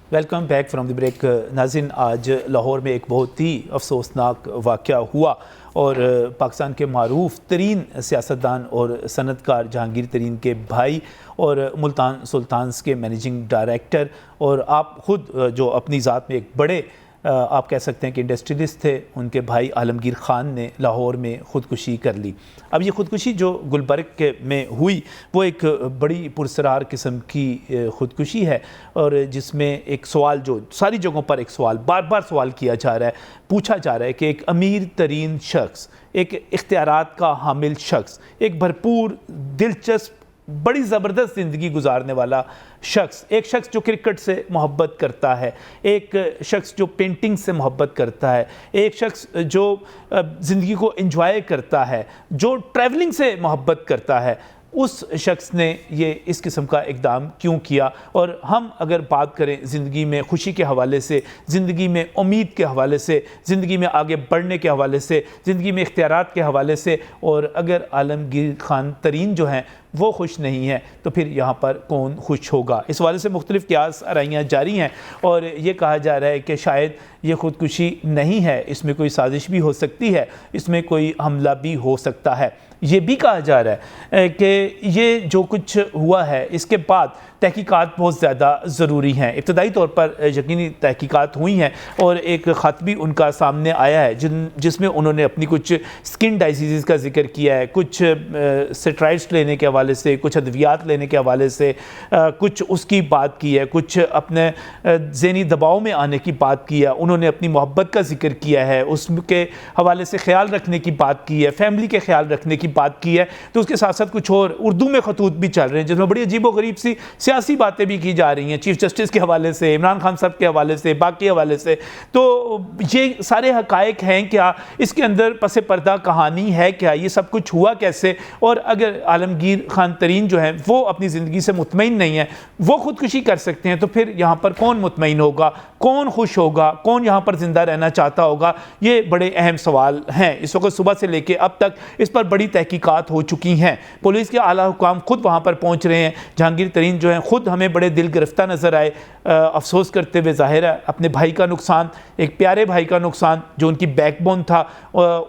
Welcome back from the break. नाज़रीन, आज लाहौर में एक बहुत ही अफसोसनाक वाक़या हुआ और पाकिस्तान के मारूफ तरीन सियासतदान और सनतकार जहांगीर तरीन के भाई और मुल्तान सुल्तान्स के मैनेजिंग डायरेक्टर और आप ख़ुद जो अपनी ज़ात में एक बड़े आप कह सकते हैं कि इंडस्ट्रियलिस्ट थे, उनके भाई आलमगीर ख़ान ने लाहौर में ख़ुदकुशी कर ली। अब ये ख़ुदकुशी जो गुलबर्ग में हुई वो एक बड़ी पुरसरार किस्म की ख़ुदकुशी है और जिसमें एक सवाल, जो सारी जगहों पर एक सवाल बार बार सवाल किया जा रहा है, पूछा जा रहा है कि एक अमीर तरीन शख्स, एक इख्तियारात का हामिल शख्स, एक भरपूर दिलचस्प बड़ी ज़बरदस्त ज़िंदगी गुजारने वाला शख्स, एक शख्स जो क्रिकेट से मोहब्बत करता है, एक शख्स जो पेंटिंग से मोहब्बत करता है, एक शख्स जो ज़िंदगी को एंजॉय करता है, जो ट्रैवलिंग से मोहब्बत करता है, उस शख्स ने ये इस किस्म का इक़दाम क्यों किया। और हम अगर बात करें ज़िंदगी में खुशी के हवाले से, ज़िंदगी में उम्मीद के हवाले से, ज़िंदगी में आगे बढ़ने के हवाले से, ज़िंदगी में इख्तियारात के हवाले से, और अगर आलमगीर ख़ान तरीन जो हैं वो खुश नहीं है तो फिर यहाँ पर कौन खुश होगा। इस वाले से मुख्तलिफ़ क़यास आराइयाँ जारी हैं और ये कहा जा रहा है कि शायद ये ख़ुदकुशी नहीं है, इसमें कोई साजिश भी हो सकती है, इसमें कोई हमला भी हो सकता है। ये भी कहा जा रहा है कि ये जो कुछ हुआ है इसके बाद तहकीकात बहुत ज़्यादा ज़रूरी हैं। इब्तदाई तौर पर यकीनी तहकीकात हुई हैं और एक ख़त भी उनका सामने आया है जिसमें उन्होंने अपनी कुछ स्किन डाइजीज़ का जिक्र किया है, कुछ स्टेरॉइड्स लेने के हवाले से, कुछ अद्वियात लेने के हवाले से कुछ उसकी बात की है, कुछ अपने ज़हनी दबाव में आने की बात की है, उन्होंने अपनी मोहब्बत का जिक्र किया है, उसके हवाले से ख्याल रखने की बात की है, फैमिली के ख्याल रखने की बात की है। तो उसके साथ साथ कुछ और उर्दू में खतूत भी चल रहे हैं जिसमें बड़ी अजीब व गरीब सी सियासी बातें भी की जा रही हैं, चीफ जस्टिस के हवाले से, इमरान खान साहब के हवाले से, बाकी हवाले से। तो ये सारे हकायक हैं क्या, इसके अंदर पसे पर्दा कहानी है क्या, ये सब कुछ हुआ कैसे। और अगर आलमगीर ख़ान तरीन जो हैं वो अपनी ज़िंदगी से मुतमईन नहीं है, वो ख़ुदकुशी कर सकते हैं, तो फिर यहाँ पर कौन मुतमईन होगा, कौन खुश होगा, कौन यहाँ पर ज़िंदा रहना चाहता होगा, ये बड़े अहम सवाल हैं। इस वक्त सुबह से लेकर अब तक इस पर बड़ी तहकीकात हो चुकी हैं, पुलिस के आला हुकाम खुद वहाँ पर पहुँच रहे हैं। जहांगीर तरीन जो हैं खुद हमें बड़े दिल गिरफ्ता नज़र आए, अफसोस करते हुए। ज़ाहिर है अपने भाई का नुकसान, एक प्यारे भाई का नुकसान जो उनकी बैकबोन था,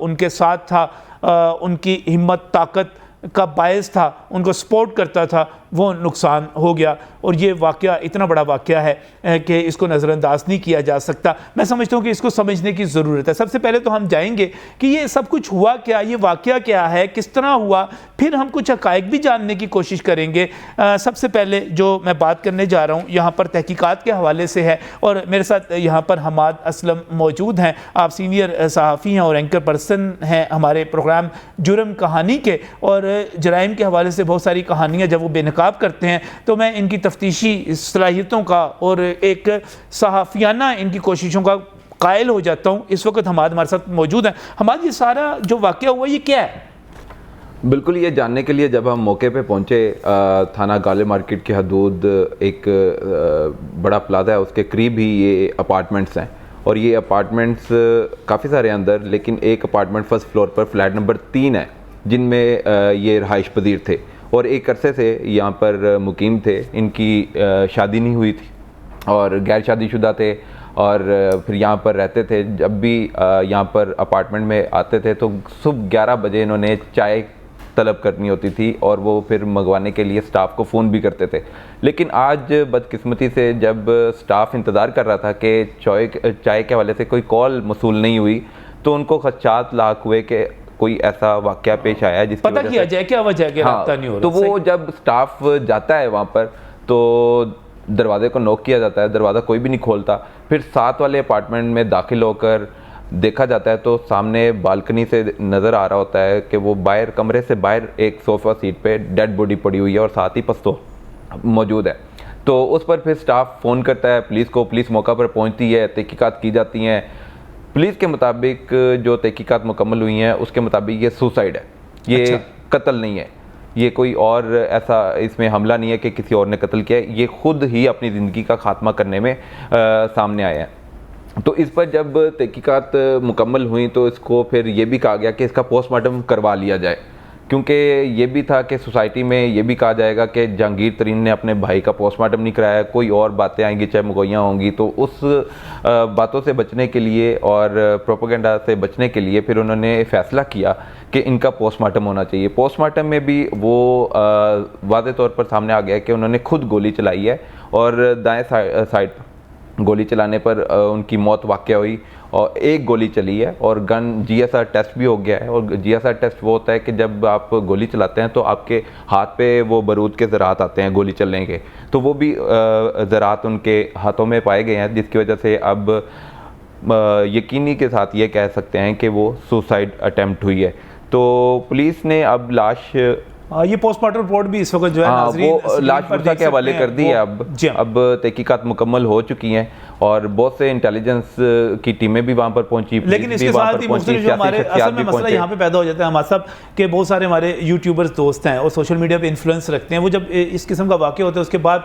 उनके साथ था, उनकी हिम्मत ताकत का बायस था, उनको सपोर्ट करता था, वो नुकसान हो गया। और ये वाक़या इतना बड़ा वाक़या है कि इसको नज़रअंदाज नहीं किया जा सकता। मैं समझता हूँ कि इसको समझने की ज़रूरत है। सबसे पहले तो हम जाएंगे कि ये सब कुछ हुआ क्या, ये वाक़या क्या है, किस तरह हुआ, फिर हम कुछ हक़ाइक़ भी जानने की कोशिश करेंगे। सबसे पहले जो मैं बात करने जा रहा हूँ यहाँ पर तहकीकात के हवाले से है और मेरे साथ यहाँ पर हमाद असलम मौजूद हैं। आप सीनियर सहाफ़ी हैं और एंकर पर्सन हैं हमारे प्रोग्राम जुर्म कहानी के, और जराइम के हवाले से बहुत सारी कहानियाँ जब वो बेनकाब करते हैं तो मैं इनकी तफ्तीशी सलाहियतों का और एक सहाफ़ियाना इनकी कोशिशों का कायल हो जाता हूँ। इस वक्त हमारे साथ मौजूद हैं। हमारे ये सारा जो वाक़या हुआ ये क्या है? बिल्कुल, ये जानने के लिए जब हम मौके पे पहुँचे, थाना गालिब मार्केट की हदूद एक बड़ा प्लाजा है, उसके करीब ही ये अपार्टमेंट्स हैं और ये अपार्टमेंट्स काफ़ी सारे अंदर, लेकिन एक अपार्टमेंट फर्स्ट फ्लोर पर फ्लैट नंबर 3 है जिनमें ये रहाइश पजीर थे और एक अरसे से यहाँ पर मुकीम थे। इनकी शादी नहीं हुई थी और गैर शादीशुदा थे और फिर यहाँ पर रहते थे। जब भी यहाँ पर अपार्टमेंट में आते थे तो सुबह 11 बजे इन्होंने चाय तलब करनी होती थी और वो फिर मंगवाने के लिए स्टाफ को फ़ोन भी करते थे। लेकिन आज बदकिस्मती से जब स्टाफ इंतज़ार कर रहा था कि चाय के हवाले से कोई कॉल मसूल नहीं हुई तो उनको खदशात लाक हुए कि कोई ऐसा वाक़या पेश आया है जिसकी पता किया जाए क्या वजह है कि राब्ता नहीं हो रहा। तो वो जब स्टाफ जाता है वहाँ पर तो दरवाजे को नॉक किया जाता है, दरवाज़ा कोई भी नहीं खोलता। फिर साथ वाले अपार्टमेंट में दाखिल होकर देखा जाता है तो सामने बालकनी से नज़र आ रहा होता है कि वो बाहर, कमरे से बाहर एक सोफ़ा सीट पे डेड बॉडी पड़ी हुई है और साथ ही पस्तौल मौजूद है। तो उस पर फिर स्टाफ फ़ोन करता है पुलिस को, पुलिस मौका पर पहुँचती है, तहकीकात की जाती हैं। पुलिस के मुताबिक जो तहकीकात मुकम्मल हुई हैं उसके मुताबिक ये सुसाइड है, ये कत्ल नहीं है, ये कोई और ऐसा इसमें हमला नहीं है कि किसी और ने कत्ल किया है, ये खुद ही अपनी ज़िंदगी का खात्मा करने में सामने आया है। तो इस पर जब तहकीकात मुकम्मल हुई तो इसको फिर ये भी कहा गया कि इसका पोस्टमार्टम करवा लिया जाए क्योंकि ये भी था कि सोसाइटी में ये भी कहा जाएगा कि जहांगीर तरीन ने अपने भाई का पोस्टमार्टम नहीं कराया, कोई और बातें आएंगी चाहे मुगैया होंगी, तो उस बातों से बचने के लिए और प्रोपेगेंडा से बचने के लिए फिर उन्होंने फ़ैसला किया कि इनका पोस्टमार्टम होना चाहिए। पोस्टमार्टम में भी वो वाज़े तौर पर सामने आ गया कि उन्होंने खुद गोली चलाई है और दाएँ साइड गोली चलाने पर उनकी मौत वाक़ हुई और एक गोली चली है और गन जीएसआर टेस्ट भी हो गया है। और जीएसआर टेस्ट वो होता है कि जब आप गोली चलाते हैं तो आपके हाथ पे वो बारूद के ज़रात आते हैं गोली चलने के, तो वो भी ज़रात उनके हाथों में पाए गए हैं, जिसकी वजह से अब यकीनी के साथ ये कह सकते हैं कि वो सुसाइड अटेम्प्ट हुई है। तो पुलिस ने अब लाश ये पोस्टमार्टम रिपोर्ट भी इस वक्त जो है नाज़रीन वो लाश पुरसा के हवाले कर दी है। अब तहकीकात मुकम्मल हो चुकी हैं और बहुत से इंटेलिजेंस की टीमें भी वहाँ पर पहुंची, लेकिन इसके साथ ही मुख्तलिफ जो हमारे असल में मसला यहाँ पे पैदा हो जाता है हमारे साहब के बहुत सारे हमारे यूट्यूबर्स दोस्त हैं और सोशल मीडिया पे इन्फ्लुएंस रखते हैं, वो जब इस किस्म का वाक़या होता है उसके बाद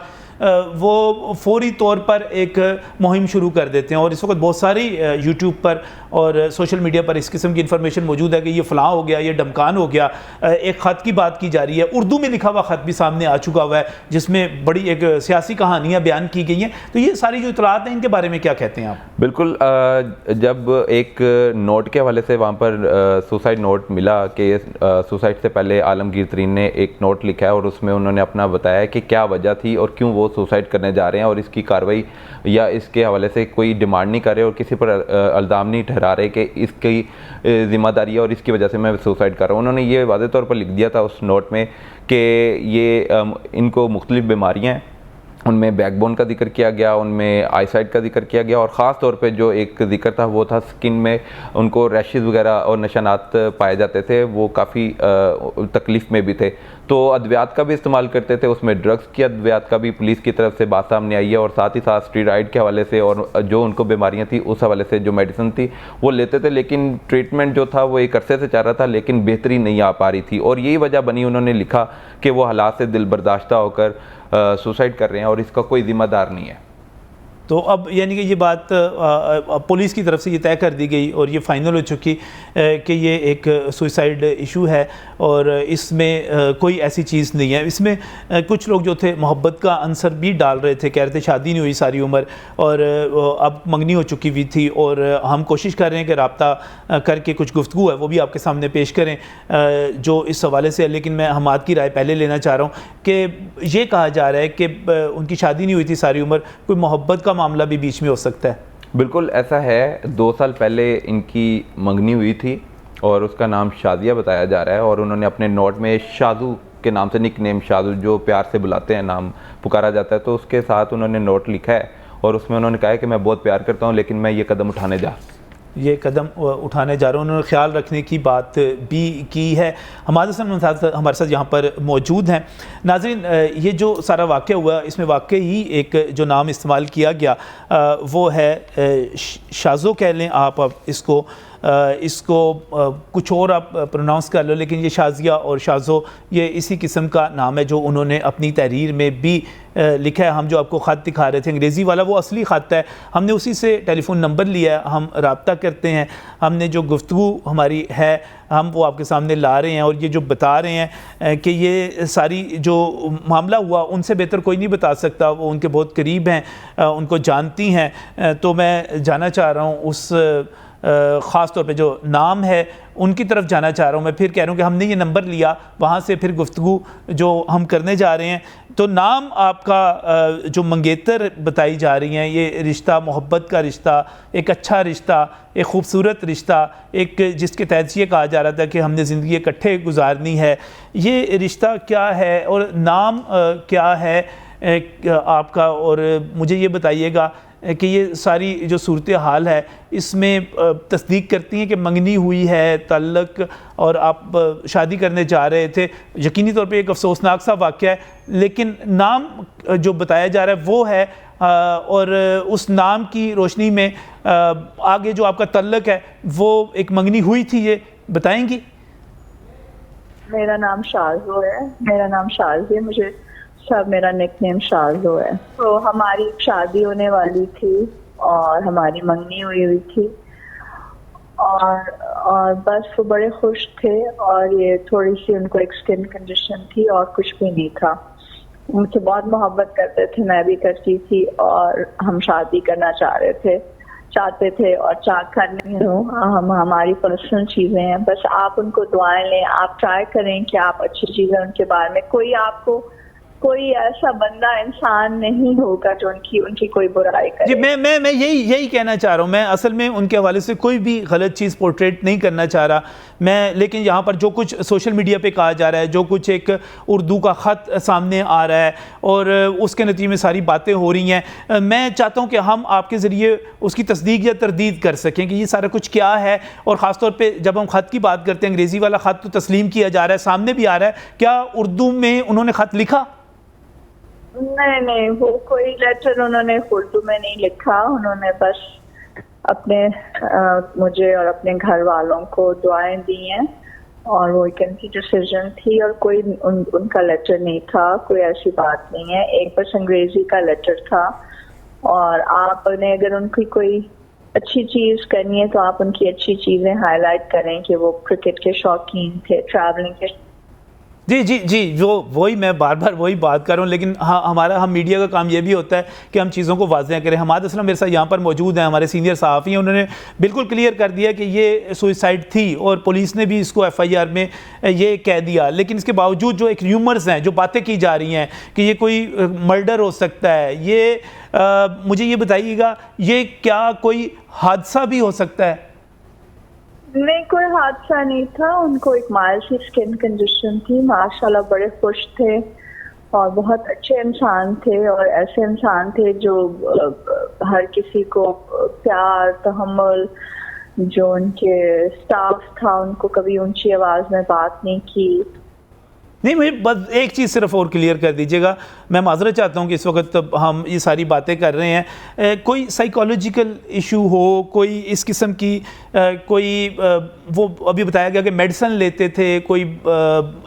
वो फौरी तौर पर एक मुहिम शुरू कर देते हैं और इस वक्त बहुत सारी यूट्यूब पर और सोशल मीडिया पर इस किस्म की इन्फॉर्मेशन मौजूद है कि ये फ़लाँ हो गया, ये डमकान हो गया। एक ख़त की बात की जा रही है, उर्दू में लिखा हुआ ख़त भी सामने आ चुका हुआ है जिसमें बड़ी एक सियासी कहानियाँ बयान की गई हैं। तो ये सारी जो इतलात हैं इनके बारे में क्या कहते हैं आप? बिल्कुल, जब एक नोट के हवाले से वहाँ पर सुसाइड नोट मिला कि सुसाइड से पहले आलमगीर तरीन ने एक नोट लिखा है और उसमें उन्होंने अपना बताया कि क्या वजह थी और क्यों वो सुसाइड करने जा रहे हैं और इसकी कार्रवाई या इसके हवाले से कोई डिमांड नहीं कर रहे और किसी पर इल्ज़ाम नहीं ठहरा रहे कि इसकी ज़िम्मेदारी है और इसकी वजह से मैं सुसाइड कर रहा हूँ। उन्होंने ये वाज़े तौर पर लिख दिया था उस नोट में कि ये इनको मुख्तलिफ़ बीमारियाँ हैं, उनमें बैकबोन का जिक्र किया गया, उनमें आईसाइट का जिक्र किया गया और ख़ास तौर पे जो एक जिक्र था वो था स्किन में उनको रैशेज़ वगैरह और निशानात पाए जाते थे, वो काफ़ी तकलीफ़ में भी थे। तो अद्वियात का भी इस्तेमाल करते थे, उसमें ड्रग्स की अद्वियात का भी पुलिस की तरफ से बात सामने आई है और साथ ही साथ स्टीरॉयड के हवाले से और जो उनको बीमारियाँ थी उस हवाले से जो मेडिसिन थी वो लेते थे, लेकिन ट्रीटमेंट जो था वो एक अरसे से चल रहा था लेकिन बेहतरी नहीं आ पा रही थी और यही वजह बनी, उन्होंने लिखा कि वो हालात से दिल बर्दाश्ता होकर सुसाइड कर रहे हैं और इसका कोई ज़िम्मेदार नहीं है। तो अब यानी कि ये बात पुलिस की तरफ से ये तय कर दी गई और ये फ़ाइनल हो चुकी कि ये एक सुसाइड इशू है और इसमें कोई ऐसी चीज़ नहीं है। इसमें कुछ लोग जो थे मोहब्बत का अंसर भी डाल रहे थे, कह रहे थे शादी नहीं हुई सारी उम्र और अब मंगनी हो चुकी हुई थी और हम कोशिश कर रहे हैं कि रब्ता करके कुछ गुफ्तगू है वो भी आपके सामने पेश करें जो इस हवाले से है। लेकिन मैं हमाद की राय पहले लेना चाह रहा हूँ कि ये कहा जा रहा है कि उनकी शादी नहीं हुई थी सारी उम्र, कोई मोहब्बत का मामला भी बीच में हो सकता है। बिल्कुल ऐसा है, 2 साल पहले इनकी मंगनी हुई थी और उसका नाम शादिया बताया जा रहा है और उन्होंने अपने नोट में शाजू के नाम से, निक नेम शाजू जो प्यार से बुलाते हैं, नाम पुकारा जाता है, तो उसके साथ उन्होंने नोट लिखा है और उसमें उन्होंने कहा है कि मैं बहुत प्यार करता हूँ लेकिन मैं ये कदम उठाने जा रहा हूँ। उन्होंने ख्याल रखने की बात भी की है। हमारे साथ यहाँ पर मौजूद हैं। नाज़रीन, ये जो सारा वाक़या हुआ इसमें वाकई एक जो नाम इस्तेमाल किया गया वो है शाज़ो कह लें आप इसको कुछ और आप प्रोनाउंस कर लो, लेकिन ये शाज़िया और शाज़ो ये इसी किस्म का नाम है जो उन्होंने अपनी तहरीर में भी लिखा है। हम जो आपको ख़त दिखा रहे थे अंग्रेज़ी वाला वो असली ख़त है, हमने उसी से टेलीफ़ोन नंबर लिया है, हम रब्ता करते हैं, हमने जो गुफ्तगू हमारी है हम वो आपके सामने ला रहे हैं और ये जो बता रहे हैं कि ये सारी जो मामला हुआ उनसे बेहतर कोई नहीं बता सकता, वो उनके बहुत करीब हैं, उनको जानती हैं। तो मैं जाना चाह रहा हूँ उस ख़ास तौर पे जो नाम है उनकी तरफ जाना चाह रहा हूँ। मैं फिर कह रहा हूँ कि हमने ये नंबर लिया, वहाँ से फिर गुफ्तगू जो हम करने जा रहे हैं। तो नाम आपका जो मंगेतर बताई जा रही हैं, ये रिश्ता मोहब्बत का रिश्ता, एक अच्छा रिश्ता, एक ख़ूबसूरत रिश्ता, एक जिसके तहत ये कहा जा रहा था कि हमने ज़िंदगी इकट्ठे गुजारनी है, ये रिश्ता क्या है और नाम क्या है आपका? और मुझे ये बताइएगा कि ये सारी जो सूरत हाल है इसमें तस्दीक करती हैं कि मंगनी हुई है, तल्लक और आप शादी करने जा रहे थे। यकीनी तौर पे एक अफसोसनाक सा वाक़या है, लेकिन नाम जो बताया जा रहा है वो है और उस नाम की रोशनी में आगे जो आपका तल्लक है वो एक मंगनी हुई थी, ये बताएंगी? मेरा नाम शाज़ो है, मुझे सब मेरा निकनेम शाज़ो है। तो हमारी शादी होने वाली थी और हमारी मंगनी हुई थी और और बस वो बड़े खुश थे, और ये थोड़ी सी उनको एक स्किन कंडीशन थी और कुछ भी नहीं था। मुझसे बहुत मोहब्बत करते थे, मैं भी करती थी, और हम शादी करना चाहते थे और करने दो। हम हमारी पर्सनल चीजें हैं, बस आप उनको दुआएं लें, आप ट्राई करें कि आप अच्छी चीजें उनके बारे में, कोई ऐसा बंदा इंसान नहीं होगा जो उनकी कोई बुराई करे। जी, मैं यही कहना चाह रहा हूँ। मैं असल में उनके हवाले से कोई भी गलत चीज़ पोर्ट्रेट नहीं करना चाह रहा मैं, लेकिन यहाँ पर जो कुछ सोशल मीडिया पे कहा जा रहा है, जो कुछ एक उर्दू का ख़त सामने आ रहा है और उसके नतीजे में सारी बातें हो रही हैं, मैं चाहता हूँ कि हम आपके ज़रिए उसकी तस्दीक या तरदीद कर सकें कि ये सारा कुछ क्या है। और ख़ास तौर पे जब हम ख़त की बात करते हैं, अंग्रेज़ी वाला ख़त तो तस्लीम किया जा रहा है, सामने भी आ रहा है, क्या उर्दू में उन्होंने ख़त लिखा? नहीं, वो कोई लेटर उन्होंने उर्दू में नहीं लिखा। उन्होंने बस अपने मुझे और अपने घर वालों को दुआएं दी हैं, और वो एक उनकी डिसीजन थी, और कोई उनका लेटर नहीं था, कोई ऐसी बात नहीं है। एक बस अंग्रेजी का लेटर था, और आपने अगर उनकी कोई अच्छी चीज करनी है तो आप उनकी अच्छी चीजें हाईलाइट करें कि वो क्रिकेट के शौकीन थे, ट्रैवलिंग के। जी, जो वही मैं बार बार वही बात कर रहा हूँ, लेकिन हाँ, हम मीडिया का काम ये भी होता है कि हम चीज़ों को वाज़ेह करें। हमाद असलम मेरे साथ यहाँ पर मौजूद हैं, हमारे सीनियर सहाफ़ी हैं। उन्होंने बिल्कुल क्लियर कर दिया कि ये सुसाइड थी, और पुलिस ने भी इसको FIR में ये कह दिया। लेकिन इसके बावजूद जो एक र्यूमर्स हैं, जो बातें की जा रही हैं कि ये कोई मर्डर हो सकता है, ये मुझे ये बताइएगा, ये क्या कोई हादसा भी हो सकता है? नहीं, कोई हादसा नहीं था। उनको एक माइल्ड सी स्किन कंडीशन थी। माशाल्लाह बड़े खुश थे और बहुत अच्छे इंसान थे, और ऐसे इंसान थे जो हर किसी को प्यार, तहम्मुल, जो उनके स्टाफ था उनको कभी ऊंची आवाज में बात नहीं की। नहीं, मुझे बस एक चीज़ सिर्फ और क्लियर कर दीजिएगा। मैं माजरत चाहता हूँ कि इस वक्त हम ये सारी बातें कर रहे हैं, कोई साइकोलॉजिकल इशू हो, कोई इस किस्म की वो अभी बताया गया कि मेडिसिन लेते थे, कोई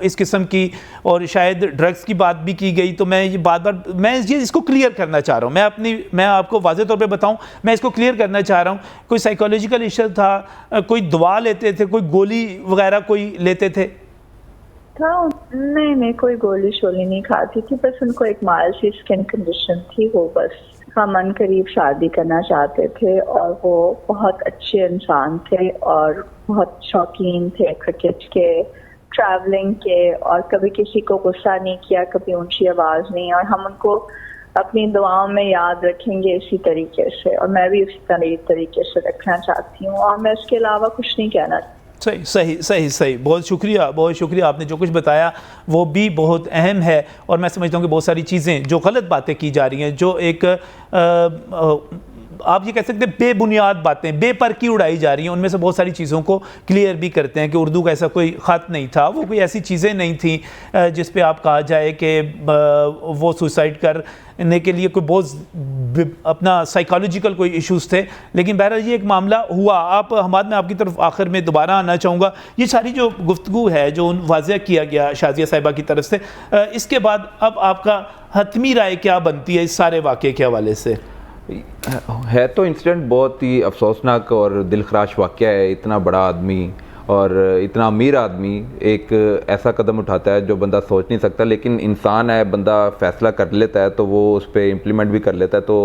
इस किस्म की, और शायद ड्रग्स की बात भी की गई। तो मैं ये इसको क्लियर करना चाह रहा हूँ। मैं आपको वाज़े तौर पे बताऊँ, मैं इसको क्लियर करना चाह रहा हूँ। कोई साइकोलॉजिकल इशू था, कोई दवा लेते थे, कोई गोली वगैरह कोई लेते थे? नहीं, कोई गोली शोली नहीं खाती थी, बस उनको एक माइल्ड सी स्किन कंडीशन थी। वो बस हम करीब शादी करना चाहते थे, और वो बहुत अच्छे इंसान थे और बहुत शौकीन थे क्रिकेट के, ट्रैवलिंग के, और कभी किसी को गुस्सा नहीं किया, कभी ऊंची आवाज नहीं। और हम उनको अपनी दुआओं में याद रखेंगे इसी तरीके से, और मैं भी उसी तरीके से रखना चाहती हूँ, और मैं इसके अलावा कुछ नहीं कहना। सही। बहुत शुक्रिया। आपने जो कुछ बताया वो भी बहुत अहम है, और मैं समझता हूँ कि बहुत सारी चीज़ें जो गलत बातें की जा रही हैं, जो एक आप ये कह सकते हैं बेबुनियाद बातें, बेपर की उड़ाई जा रही हैं, उनमें से बहुत सारी चीज़ों को क्लियर भी करते हैं कि उर्दू का ऐसा कोई ख़त नहीं था, वो कोई ऐसी चीज़ें नहीं थी जिस पे आप कहा जाए कि वो सुसाइड करने के लिए कोई बहुत अपना साइकोलॉजिकल कोई इश्यूज़ थे। लेकिन बहरहाल ये एक मामला हुआ। हमाद, मैं आपकी तरफ आखिर में दोबारा आना चाहूँगा। ये सारी जो गुफ्तगू है, जो वाज़ेह किया गया शाज़िया साहिबा की तरफ से, इसके बाद अब आपका हतमी राय क्या बनती है इस सारे वाक़े के हवाले से? है तो इंसिडेंट बहुत ही अफसोसनाक और दिलखराश वाक़या है। इतना बड़ा आदमी और इतना अमीर आदमी एक ऐसा कदम उठाता है जो बंदा सोच नहीं सकता, लेकिन इंसान है, बंदा फ़ैसला कर लेता है तो वो उस पर इम्प्लीमेंट भी कर लेता है। तो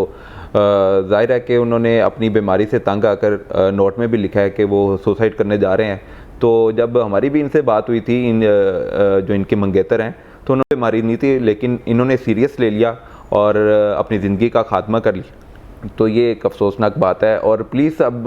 ज़ाहिर है कि उन्होंने अपनी बीमारी से तंग आकर नोट में भी लिखा है कि वो सुसाइड करने जा रहे हैं। तो जब हमारी भी इनसे बात हुई थी, जो इनके मंगेतर हैं, तो उन्होंने बीमारी नहीं थी, लेकिन इन्होंने सीरियस ले लिया और अपनी ज़िंदगी का खात्मा कर लिया। तो ये एक अफसोसनाक बात है। और पुलिस अब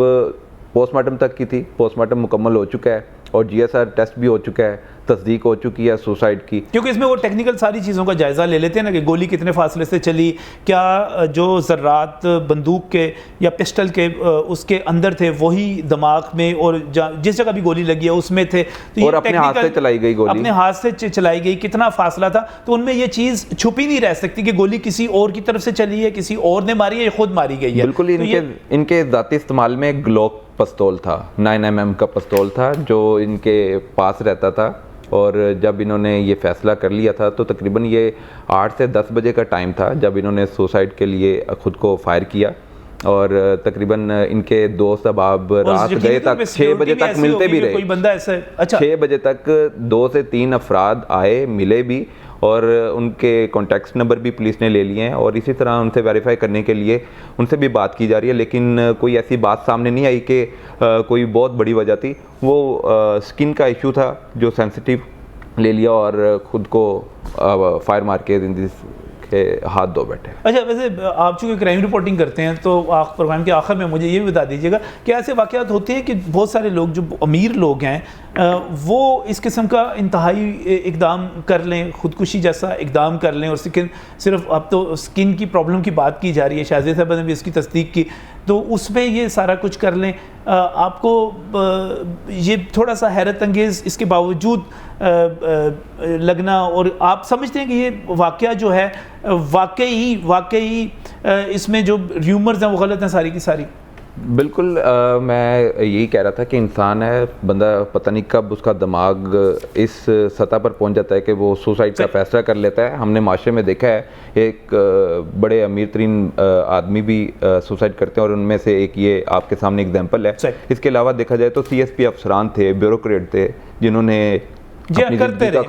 पोस्टमार्टम तक की थी, पोस्टमार्टम मुकम्मल हो चुका है और GSR टेस्ट भी हो चुका है, तस्दीक हो चुकी है सुसाइड की। क्योंकि इसमें वो टेक्निकल सारी चीज़ों का जायज़ा ले लेते हैं ना, कि गोली कितने फासले से चली, क्या जो ज़र्रात बंदूक के या पिस्टल के उसके अंदर थे वही दिमाग में, और जिस जगह भी गोली लगी है उसमें थे, तो और अपने हाथ से चलाई गई गोली, अपने हाथ से चलाई गई, कितना फासला था। तो उनमें ये चीज़ छुपी नहीं रह सकती कि गोली किसी और की तरफ से चली है, किसी और ने मारी है, खुद मारी गई है। बिल्कुल। इनके ज़ाती इस्तेमाल में ग्लॉक पिस्तौल था, 9mm का पिस्तौल था जो इनके पास रहता था। और जब इन्होंने ये फ़ैसला कर लिया था तो तकरीबन ये 8 से 10 बजे का टाइम था जब इन्होंने सुसाइड के लिए ख़ुद को फायर किया। और तकरीबन इनके दोस्त अहबाब रात यकीनी गए तौर तक पे 6 बजे security तक भी ऐसी मिलते होगी भी कि रहे। कोई बंदा ऐसा अच्छा 6 बजे तक 2 से 3 अफराद आए, मिले भी, और उनके कॉन्टैक्ट नंबर भी पुलिस ने ले लिए हैं और इसी तरह उनसे वेरीफाई करने के लिए उनसे भी बात की जा रही है, लेकिन कोई ऐसी बात सामने नहीं आई कि कोई बहुत बड़ी वजह थी। वो स्किन का इशू था जो सेंसिटिव ले लिया और ख़ुद को फायर मार के हाथ धो बैठे। अच्छा, वैसे आप चूँकि क्राइम रिपोर्टिंग करते हैं तो प्रोग्राम के आखिर में मुझे ये भी बता दीजिएगा कि ऐसे वाक़यात होते हैं कि बहुत सारे लोग जो अमीर लोग हैं वो इस किस्म का इंतहाई इकदाम कर लें, ख़ुदकुशी जैसा इकदाम कर लें, और सिर्फ अब तो स्किन की प्रॉब्लम की बात की जा रही है, शाहज़ेब साहब ने भी इसकी तस्दीक की, तो उसमें ये सारा कुछ कर लें। आपको ये थोड़ा सा हैरत अंगेज़ इसके बावजूद लगना, और आप समझते हैं कि ये वाक़या जो है वाकई इसमें जो र्यूमर्स हैं वो गलत हैं सारी की सारी? बिल्कुल, मैं यही कह रहा था कि इंसान है, बंदा पता नहीं कब उसका दिमाग इस सतह पर पहुंच जाता है कि वो सुसाइड का फैसला कर लेता है। हमने माशरे में देखा है एक बड़े अमीर तरीन आदमी भी सुसाइड करते हैं और उनमें से एक ये आपके सामने एग्जांपल है। इसके अलावा देखा जाए तो CSP अफसरान थे, ब्यूरोक्रेट थे, जिन्होंने करते रहे।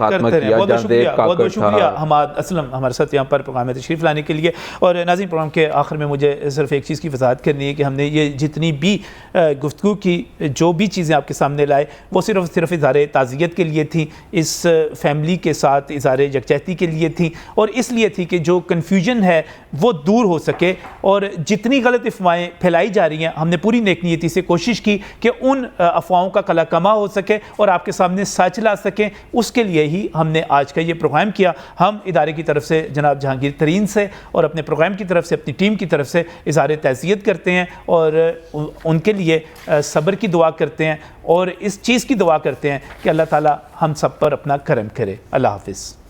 बहुत बहुत शुक्रिया हमाद असलम हमारे साथ यहाँ पर प्रोग्राम में तशरीफ़ लाने के लिए। और नाज़रीन, प्रोग्राम के आखिर में मुझे सिर्फ एक चीज़ की वजाहत करनी है कि हमने ये जितनी भी गुफ्तगू की, जो भी चीज़ें आपके सामने लाए, वो सिर्फ इज़हार ताज़ियत के लिए थी, इस फैमिली के साथ इज़हार यकजहती के लिए थी, और इसलिए थी कि जो कन्फ्यूजन है वो दूर हो सके। और जितनी गलत अफवाहें फैलाई जा रही हैं, हमने पूरी नेकनीयती से कोशिश की कि उन अफवाहों का कला कमा हो सके और आपके सामने सच ला सके। उसके लिए ही हमने आज का ये प्रोग्राम किया। हम इदारे की तरफ से जनाब जहांगीर तरीन से और अपने प्रोग्राम की तरफ से, अपनी टीम की तरफ से इज़हार तज़ियत करते हैं और उनके लिए सब्र की दुआ करते हैं और इस चीज़ की दुआ करते हैं कि अल्लाह ताला हम सब पर अपना करम करे। अल्लाह हाफ़िज़।